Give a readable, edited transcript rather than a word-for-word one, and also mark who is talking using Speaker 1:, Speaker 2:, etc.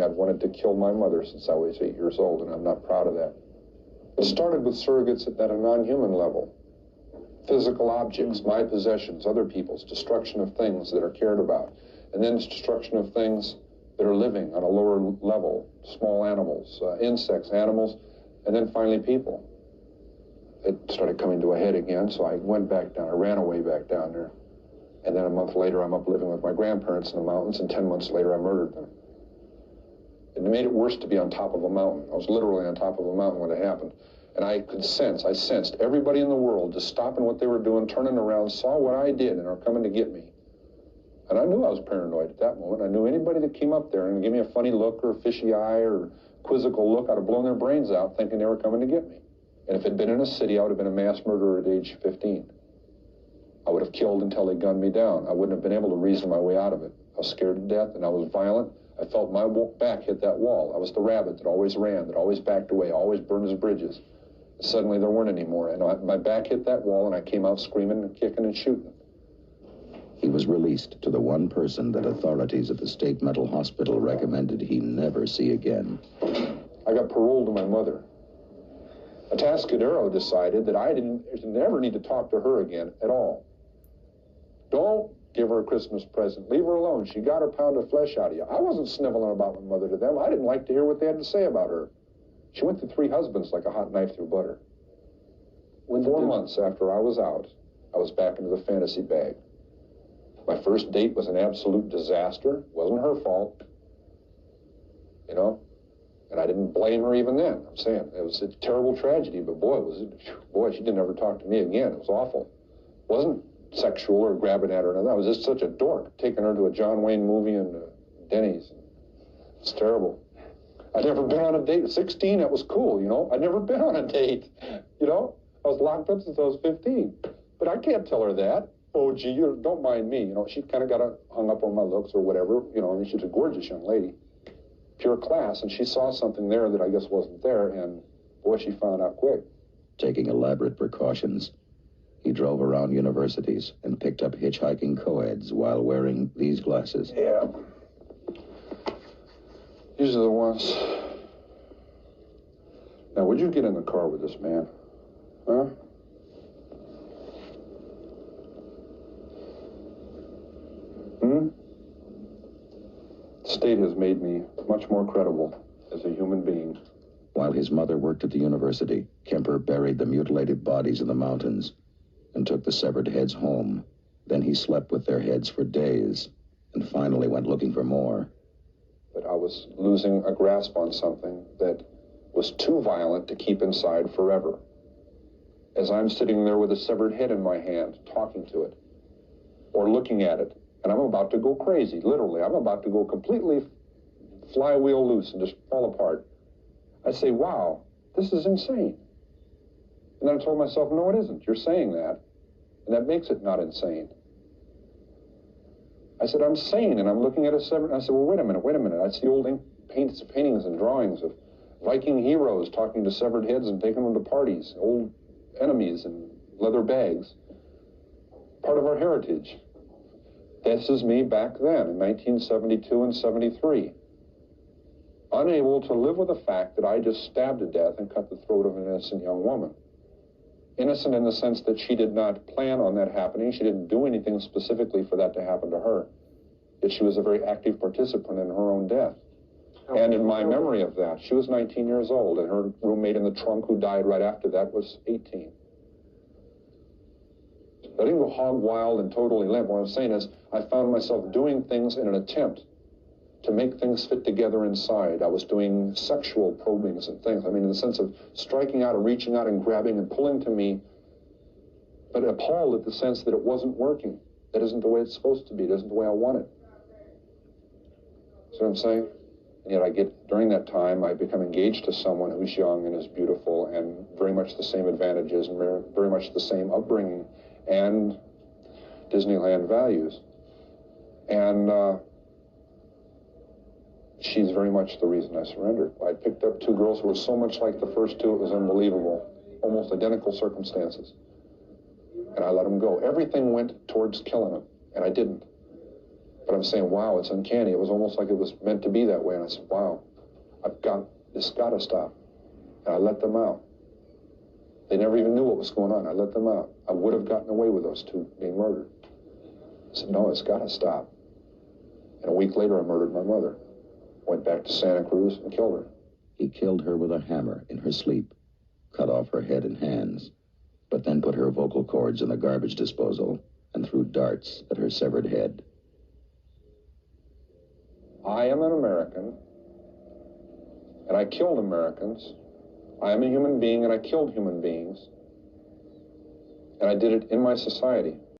Speaker 1: I'd wanted to kill my mother since I was 8 years old, and I'm not proud of that. It started with surrogates at a non-human level. Physical objects, my possessions, other people's, destruction of things that are cared about, and then destruction of things that are living on a lower level, small animals, insects, animals, and then finally people. It started coming to a head again, so I went back down. I ran away back down there. And then a month later, I'm up living with my grandparents in the mountains, and 10 months later, I murdered them. It made it worse to be on top of a mountain. I was literally on top of a mountain when it happened. And I sensed everybody in the world just stopping what they were doing, turning around, saw what I did, and are coming to get me. And I knew I was paranoid at that moment. I knew anybody that came up there and gave me a funny look or a fishy eye or quizzical look, I'd have blown their brains out thinking they were coming to get me. And if it had been in a city, I would have been a mass murderer at age 15. I would have killed until they gunned me down. I wouldn't have been able to reason my way out of it. I was scared to death, and I was violent. I felt my back hit that wall. I was the rabbit that always ran, that always backed away, always burned his bridges. And suddenly there weren't any more, and my back hit that wall, and I came out screaming and kicking and shooting.
Speaker 2: He was released to the one person that authorities at the state mental hospital recommended he never see again.
Speaker 1: I got paroled to my mother. Atascadero decided that I didn't never need to talk to her again at all. Don't give her a Christmas present. Leave her alone. She got her pound of flesh out of you. I wasn't sniveling about my mother to them. I didn't like to hear what they had to say about her. She went through 3 husbands like a hot knife through butter. 4 months after I was out, I was back into the fantasy bag. My first date was an absolute disaster. It wasn't her fault, you know, and I didn't blame her even then. I'm saying it was a terrible tragedy, but boy, she didn't ever talk to me again. It was awful. It wasn't sexual or grabbing at her. I was just such a dork, taking her to a John Wayne movie and Denny's. It's terrible. I'd never been on a date. 16, that was cool, you know. I'd never been on a date, you know. I was locked up since I was 15. But I can't tell her that. Oh, gee, you don't mind me. You know, she kind of got hung up on my looks or whatever. You know, I mean, she's a gorgeous young lady. Pure class. And she saw something there that I guess wasn't there. And, boy, she found out quick.
Speaker 2: Taking elaborate precautions, he drove around universities and picked up hitchhiking co-eds while wearing these glasses.
Speaker 1: Yeah. These are the ones. Now, would you get in the car with this man? Huh? The state has made me much more credible as a human being.
Speaker 2: While his mother worked at the university, Kemper buried the mutilated bodies in the mountains and took the severed heads home. Then he slept with their heads for days and finally went looking for more.
Speaker 1: But I was losing a grasp on something that was too violent to keep inside forever. As I'm sitting there with a severed head in my hand, talking to it, or looking at it, and I'm about to go crazy, literally. I'm about to go completely flywheel loose and just fall apart. I say, wow, this is insane. And then I told myself, no, it isn't. You're saying that, and that makes it not insane. I said, I'm sane, and I'm looking at a severed... I said, well, wait a minute. I see old paintings and drawings of Viking heroes talking to severed heads and taking them to parties, old enemies in leather bags. Part of our heritage. This is me back then, in 1972 and 73. Unable to live with the fact that I just stabbed to death and cut the throat of an innocent young woman. Innocent in the sense that she did not plan on that happening. She didn't do anything specifically for that to happen to her. Yet she was a very active participant in her own death. And in my memory of that, she was 19 years old, and her roommate in the trunk who died right after that was 18. I didn't go hog wild and totally limp. What I'm saying is I found myself doing things in an attempt to make things fit together inside. I was doing sexual probings and things. I mean, in the sense of striking out and reaching out and grabbing and pulling to me, but appalled at the sense that it wasn't working. That isn't the way it's supposed to be. It isn't the way I want it. See what I'm saying? And yet during that time, I become engaged to someone who's young and is beautiful and very much the same advantages and very much the same upbringing and Disneyland values. And she's very much the reason I surrendered. I picked up 2 girls who were so much like the first 2, it was unbelievable. Almost identical circumstances. And I let them go. Everything went towards killing them, and I didn't. But I'm saying, wow, it's uncanny. It was almost like it was meant to be that way. And I said, wow, this got to stop. And I let them out. They never even knew what was going on. I let them out. I would have gotten away with those two being murdered. I said, no, it's got to stop. And a week later, I murdered my mother. Went back to Santa Cruz and killed her.
Speaker 2: He killed her with a hammer in her sleep, cut off her head and hands, but then put her vocal cords in the garbage disposal and threw darts at her severed head.
Speaker 1: I am an American, and I killed Americans. I am a human being, and I killed human beings. And I did it in my society.